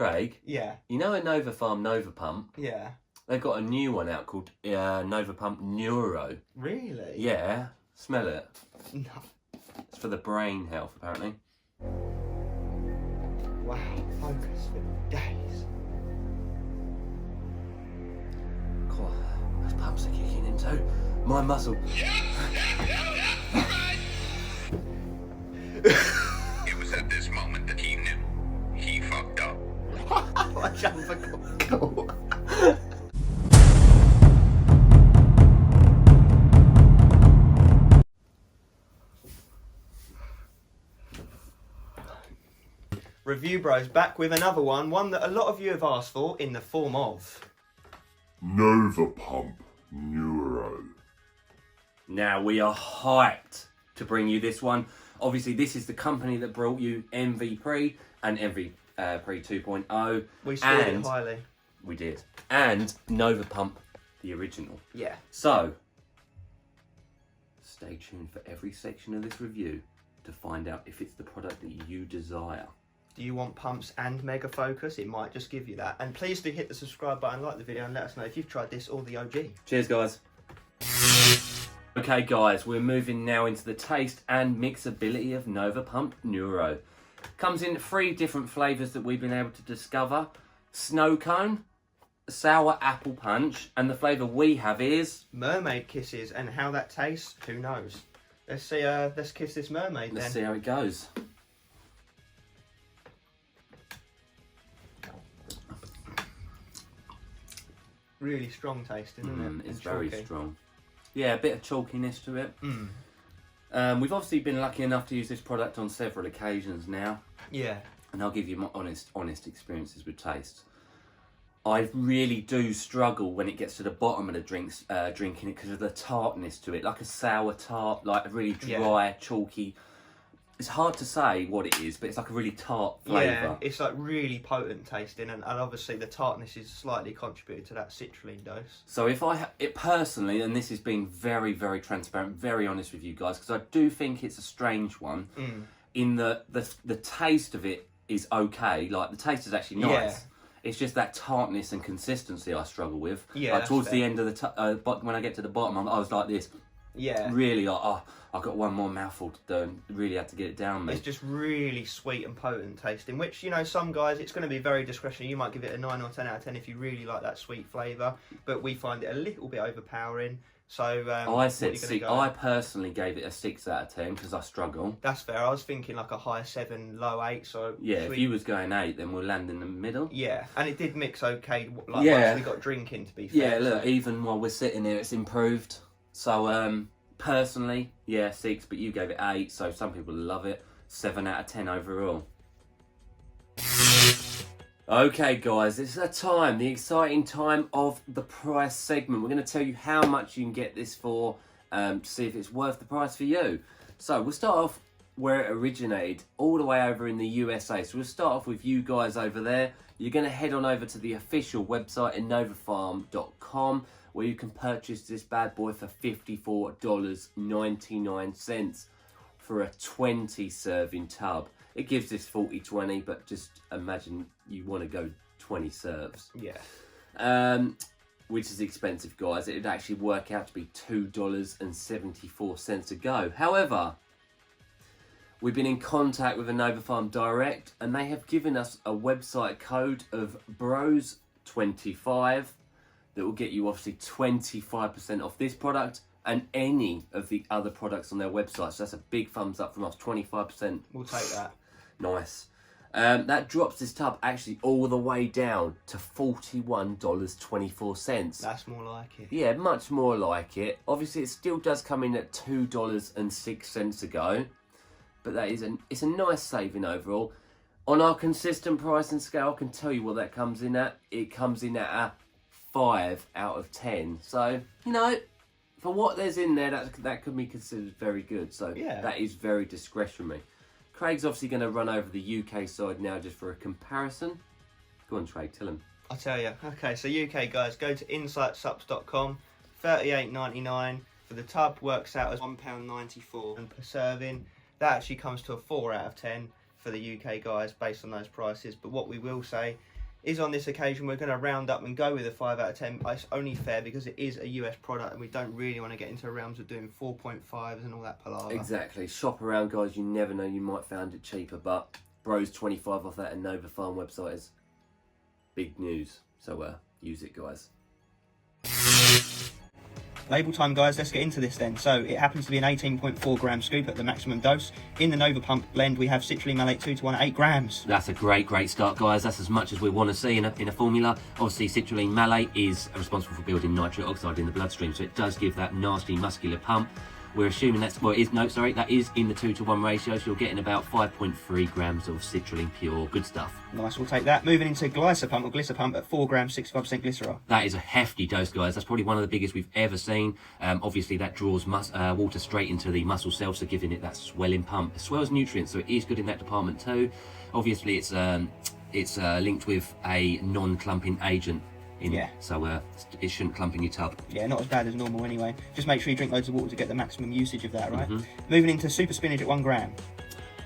Craig, Yeah. you know a NEURO Nova Pump? Yeah. They've got a new one out called NEURO NEURO. Really? Yeah. Smell it. No. It's for the brain health, apparently. Wow. Focus for days. God, those pumps are kicking in too. My muscle. All right. It was at this moment that he knew he fucked up. Watch out for cool. Review Bros back with another one that a lot of you have asked for in the form of NEURO NEURO. Now we are hyped to bring you this one. Obviously, this is the company that brought you MV and MV Pre 2.0. We scored it highly. We did. And Nova Pump, the original. Yeah. So, stay tuned for every section of this review to find out if it's the product that you desire. Do you want pumps and mega focus? It might just give you that. And please do hit the subscribe button, like the video, and let us know if you've tried this or the OG. Cheers, guys. Okay, guys, we're moving now into the taste and mixability of Nova Pump NEURO. Comes in 3 different flavours that we've been able to discover. Snow Cone, Sour Apple Punch, and the flavour we have is... Mermaid Kisses, and how that tastes, who knows? Let's see, let's kiss this mermaid then. Let's see how it goes. Really strong tasting, isn't it? It's And very chalky. strong. Yeah, a bit of chalkiness to it. We've obviously been lucky enough to use this product on several occasions now. Yeah. And I'll give you my honest experiences with taste. I really do struggle when it gets to the bottom of the drinks, drinking it because of the tartness to it, like a sour tart, like a really dry, chalky. It's hard to say what it is, but it's like a really tart flavour. Yeah, it's like really potent tasting, and obviously the tartness is slightly contributed to that citrulline dose. So if it personally, and this has been very, very transparent, very honest with you guys, because I do think it's a strange one, in the taste of it is okay, like the taste is actually nice. Yeah. It's just that tartness and consistency I struggle with. Yeah, like that's towards the fair. end of the when I get to the bottom, I was like this. Yeah. Really, like, oh, I've got one more mouthful to do, and really had to get it down, mate. It's just really sweet and potent tasting, which, you know, some guys, it's going to be very discretionary. You might give it a 9 or 10 out of 10 if you really like that sweet flavour, but we find it a little bit overpowering. So I said I personally gave it a 6 out of 10 because I struggle. That's fair. I was thinking like a high 7, low 8. So yeah, if you was going 8, then we'll land in the middle. Yeah, and it did mix okay. Like once we got drinking, to be fair. Yeah, look, even while we're sitting here, it's improved. So personally, yeah, 6, but you gave it 8. So some people love it. 7 out of 10 overall. Okay, guys, it's the exciting time of the price segment. We're going to tell you how much you can get this for, to see if it's worth the price for you. So we'll start off where it originated, all the way over in the USA. So we'll start off with you guys over there. You're going to head on over to the official website, INNOVAPHARM.com, where you can purchase this bad boy for $54.99 for a 20-serving tub. It gives this 40-20, but just imagine you want to go 20 serves. Yeah. Which is expensive, guys. It would actually work out to be $2.74 a go. However, we've been in contact with INNOVAPHARM Direct, and they have given us a website code of BROS25 that will get you obviously 25% off this product and any of the other products on their website. So that's a big thumbs up from us, 25%. We'll take that. Nice. That drops this tub actually all the way down to $41.24. That's more like it. Yeah, much more like it. Obviously, it still does come in at $2.06 a go, but it's a nice saving overall. On our consistent pricing scale, I can tell you what that comes in at. It comes in at a 5 out of 10. So, you know, for what there's in there, that could be considered very good. So yeah, that is very discretionary. Craig's obviously going to run over the UK side now just for a comparison. Go on, Craig, tell him. I'll tell you. Okay, so UK guys, go to insightsups.com, $38.99 for the tub, works out as £1.94 and per serving. That actually comes to a 4 out of 10 for the UK guys based on those prices. But what we will say is on this occasion we're going to round up and go with a 5 out of 10. It's only fair because it is a US product and we don't really want to get into realms of doing 4.5s and all that palaver. Exactly. Shop around, guys. You never know. You might find it cheaper, but Bro's 25 off that NEURO website is big news. So use it, guys. Label time, guys. Let's get into this then. So it happens to be an 18.4 gram scoop at the maximum dose. In the NEURO blend, we have citrulline malate 2:1 at 8 grams. That's a great start, guys. That's as much as we want to see in a formula. Obviously, citrulline malate is responsible for building nitric oxide in the bloodstream, so it does give that nasty muscular pump. We're assuming that is in the 2:1 ratio, so you're getting about 5.3 grams of citrulline pure. Good stuff. Nice, we'll take that. Moving into glycopump or glycopump at 4 grams, 65% glycerol. That is a hefty dose, guys. That's probably one of the biggest we've ever seen. Obviously, that draws water straight into the muscle cells, so giving it that swelling pump. It swells nutrients, so it is good in that department too. Obviously, it's linked with a non-clumping agent. So it shouldn't clump in your tub. Yeah, not as bad as normal anyway. Just make sure you drink loads of water to get the maximum usage of that, right? Moving into super spinach at 1 gram.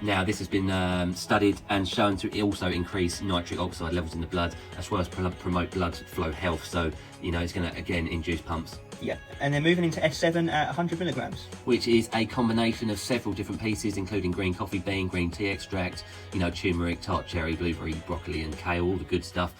Now, this has been studied and shown to also increase nitric oxide levels in the blood, as well as promote blood flow health. So, it's going to, again, induce pumps. Yeah, and then moving into S7 at 100 milligrams. Which is a combination of several different pieces, including green coffee bean, green tea extract, turmeric, tart cherry, blueberry, broccoli and kale, all the good stuff.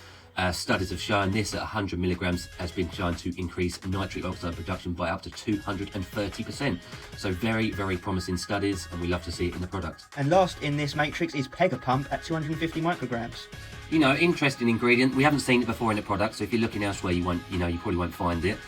Studies have shown this at 100 milligrams has been shown to increase nitric oxide production by up to 230%. So very, very promising studies, and we love to see it in the product. And last in this matrix is Pegapump at 250 micrograms. Interesting ingredient. We haven't seen it before in the product, so if you're looking elsewhere, you probably won't find it.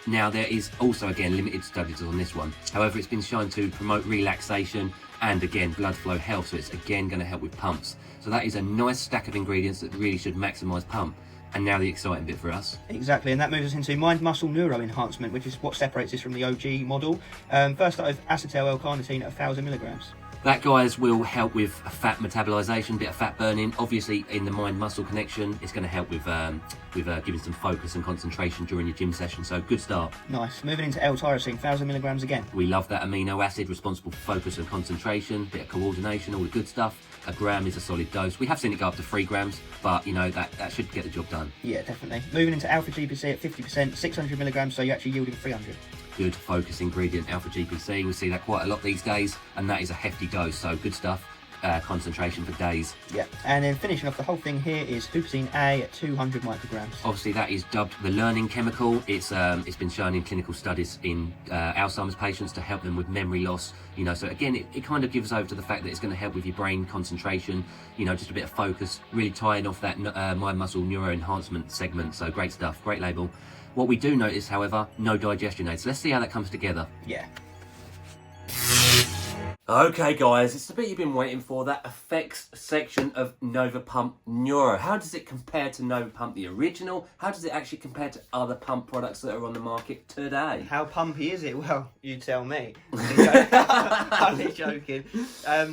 Now, there is also, again, limited studies on this one. However, it's been shown to promote relaxation and, again, blood flow health, so it's, again, going to help with pumps. So that is a nice stack of ingredients that really should maximise pump. And now the exciting bit for us. Exactly, and that moves us into mind, muscle, neuro enhancement, which is what separates this from the OG model. First out of acetyl L-carnitine at 1,000 milligrams. That, guys, will help with fat metabolisation, bit of fat burning. Obviously, in the mind-muscle connection, it's going to help with giving some focus and concentration during your gym session. So, good start. Nice. Moving into L-tyrosine, 1,000 milligrams again. We love that amino acid, responsible for focus and concentration, bit of coordination, all the good stuff. A gram is a solid dose. We have seen it go up to 3 grams, but, that should get the job done. Yeah, definitely. Moving into alpha GPC at 50%, 600 milligrams, so you're actually yielding 300. Good focus ingredient, alpha GPC. We see that quite a lot these days, and that is a hefty dose, so good stuff. Concentration for days. Yeah, and then finishing off the whole thing here is huperzine A at 200 micrograms. Obviously, that is dubbed the learning chemical. It's been shown in clinical studies in Alzheimer's patients to help them with memory loss. So again, it kind of gives over to the fact that it's going to help with your brain concentration. Just a bit of focus, really tying off that mind muscle neuro enhancement segment. So great stuff, great label. What we do notice, however, no digestion aid. So let's see how that comes together. Yeah. Okay, guys, it's the bit you've been waiting for, that effects section of NEURO Neuro. How does it compare to NEURO the original? How does it actually compare to other pump products that are on the market today? How pumpy is it? Well, you tell me. Only joking.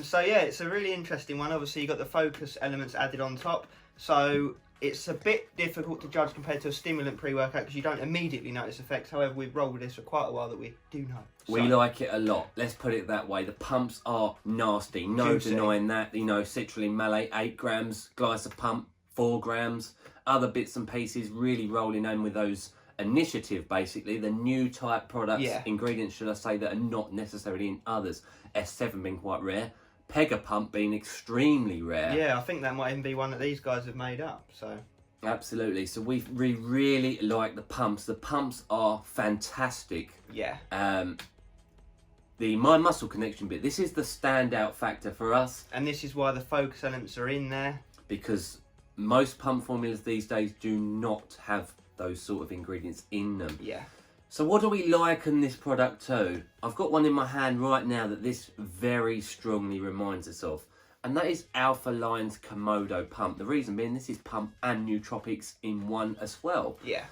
So yeah, it's a really interesting one. Obviously, you've got the focus elements added on top. So it's a bit difficult to judge compared to a stimulant pre-workout because you don't immediately notice effects. However, we've rolled with this for quite a while that we do know. We like it a lot. Let's put it that way. The pumps are nasty. No Juicy. denying that. Citrulline malate, 8 grams. Glycopump, 4 grams. Other bits and pieces really rolling in with those initiative, basically. The new type products, ingredients, should I say, that are not necessarily in others. S7 being quite rare. Pegapump being extremely rare. Yeah, I think that might even be one that these guys have made up. So absolutely. So we really like the pumps. The pumps are fantastic. Yeah. The mind muscle connection bit. This is the standout factor for us. And this is why the focus elements are in there. Because most pump formulas these days do not have those sort of ingredients in them. Yeah. So what do we liken this product to? I've got one in my hand right now that this very strongly reminds us of. And that is Alpha Line's Komodo pump. The reason being, this is pump and nootropics in one as well. Yeah.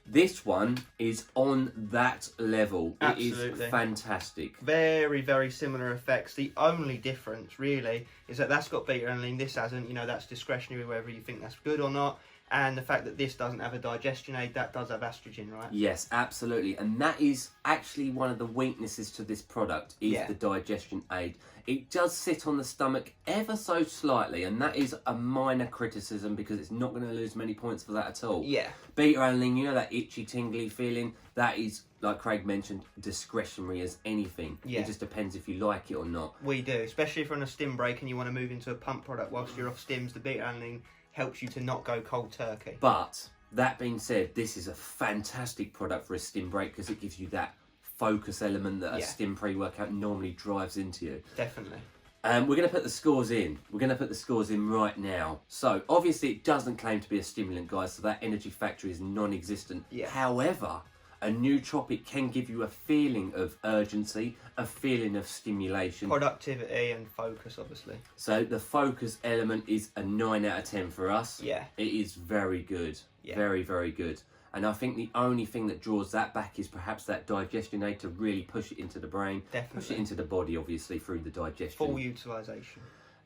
This one is on that level. Absolutely. It is fantastic. Very, very similar effects. The only difference, really, is that that's got beta-alanine, this hasn't. You know, that's discretionary whether you think that's good or not. And the fact that this doesn't have a digestion aid, that does have estrogen, right? Yes, absolutely. And that is actually one of the weaknesses to this product, is the digestion aid. It does sit on the stomach ever so slightly, and that is a minor criticism because it's not going to lose many points for that at all. Yeah. Beta-alanine, you know, that itchy, tingly feeling, that is, like Craig mentioned, discretionary as anything. Yeah. It just depends if you like it or not. We do, especially if you're on a stim break and you want to move into a pump product whilst you're off stims, the beta-alanine helps you to not go cold turkey. But that being said, this is a fantastic product for a stim break because it gives you that focus element that a stim pre-workout normally drives into you. Definitely. We're going to put the scores in. We're going to put the scores in right now. So obviously it doesn't claim to be a stimulant, guys, so that energy factor is non-existent. Yeah. However, a nootropic can give you a feeling of urgency, a feeling of stimulation. Productivity and focus, obviously. So the focus element is a 9 out of 10 for us. Yeah. It is very good. Yeah. Very, very good. And I think the only thing that draws that back is perhaps that digestion aid to really push it into the brain. Definitely. Push it into the body, obviously, through the digestion. Full utilisation.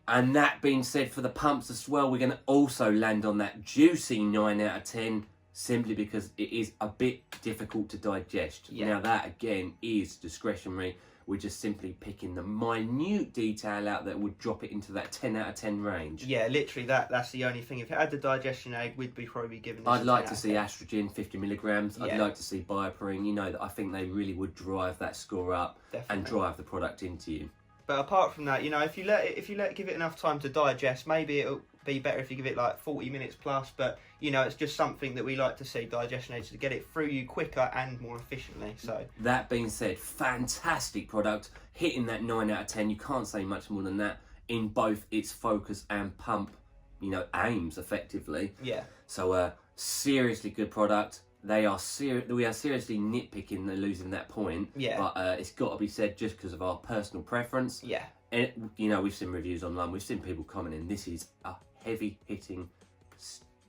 And that being said, for the pumps as well, we're going to also land on that juicy 9 out of 10, simply because it is a bit difficult to digest. Yeah. Now that, again, is discretionary. We're just simply picking the minute detail out that would drop it into that 10 out of 10 range. Yeah, literally that's the only thing. If it had the digestion aid, we'd be probably giving this I'd a like 10 to out see of 10. estrogen, 50 milligrams. I'd Yeah. like to see bioperine. You know, that I think they really would drive that score up and Definitely. drive the product into you. But apart from that, you know, if you let give it enough time to digest, maybe it'll be better if you give it like 40 minutes plus. But you know, it's just something that we like to see, digestion aids, to get it through you quicker and more efficiently. So That being said, fantastic product, hitting that 9 out of 10. You can't say much more than that in both its focus and pump, you know, aims effectively. yeah, So seriously good product. We are seriously nitpicking the losing that point. Yeah. But it's got to be said just because of our personal preference. yeah, And, you know, we've seen reviews online. We've seen people commenting, this is a heavy hitting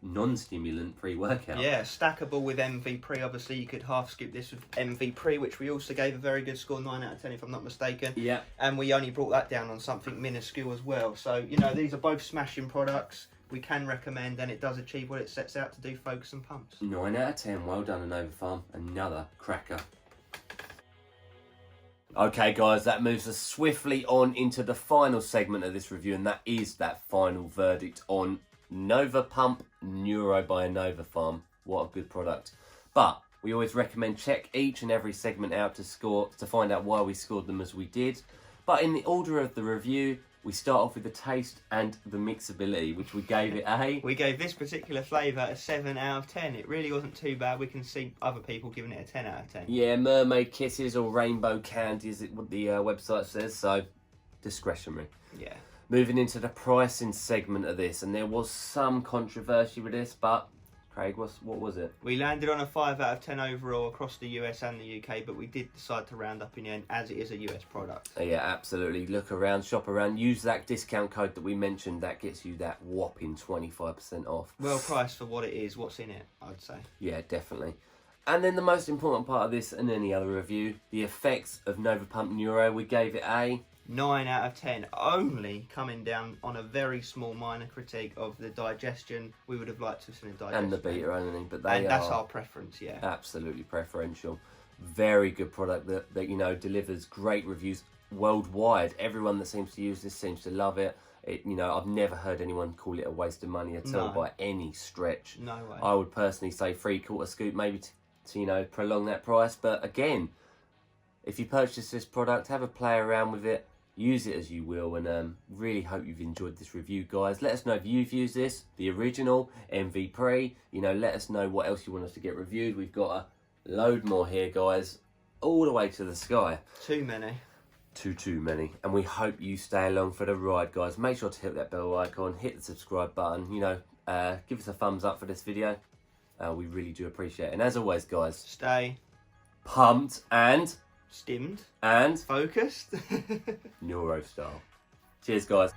non-stimulant pre-workout. yeah. Stackable with MV Pre. Obviously, you could half skip this with MV Pre, which we also gave a very good score, 9 out of 10, if I'm not mistaken. Yeah. And we only brought that down on something minuscule as well. So you know, these are both smashing products. We can recommend, and it does achieve what it sets out to do: focus and pumps. 9 out of 10. Well done, INNOVAPHARM. Another cracker. Okay, guys, that moves us swiftly on into the final segment of this review, and that is that final verdict on NEURO NEURO by INNOVAPHARM. What a good product. But we always recommend check each and every segment out to find out why we scored them as we did. But in the order of the review, we start off with the taste and the mixability, which we gave it a... We gave this particular flavour a 7 out of 10. It really wasn't too bad. We can see other people giving it a 10 out of 10. Yeah, mermaid kisses or rainbow candy is what the website says, so discretionary. Yeah. Moving into the pricing segment of this, and there was some controversy with this, but Craig, what was it? We landed on a 5 out of 10 overall across the US and the UK, but we did decide to round up in the end as it is a US product. Yeah, absolutely. Look around, shop around, use that discount code that we mentioned. That gets you that whopping 25% off. Well priced for what it is, what's in it, I'd say. Yeah, definitely. And then the most important part of this and any other review, the effects of NEURO. We gave it a... 9 out of 10, only coming down on a very small minor critique of the digestion. We would have liked to have seen a digestion. And the beta-alanine, but and that's our preference, yeah. Absolutely preferential. Very good product that you know delivers great reviews worldwide. Everyone that seems to use this seems to love it. You know, I've never heard anyone call it a waste of money at all by any stretch. No way. I would personally say 3/4 scoop maybe to you know prolong that price. But again, if you purchase this product, have a play around with it. Use it as you will, and really hope you've enjoyed this review, guys. Let us know if you've used this, the original, MV Pre. You know, let us know what else you want us to get reviewed. We've got a load more here, guys, all the way to the sky. Too many. Too many. And we hope you stay along for the ride, guys. Make sure to hit that bell icon, hit the subscribe button. You know, give us a thumbs up for this video. We really do appreciate it. And as always, guys, Stay pumped and stimmed and focused. neuro style. Cheers, guys.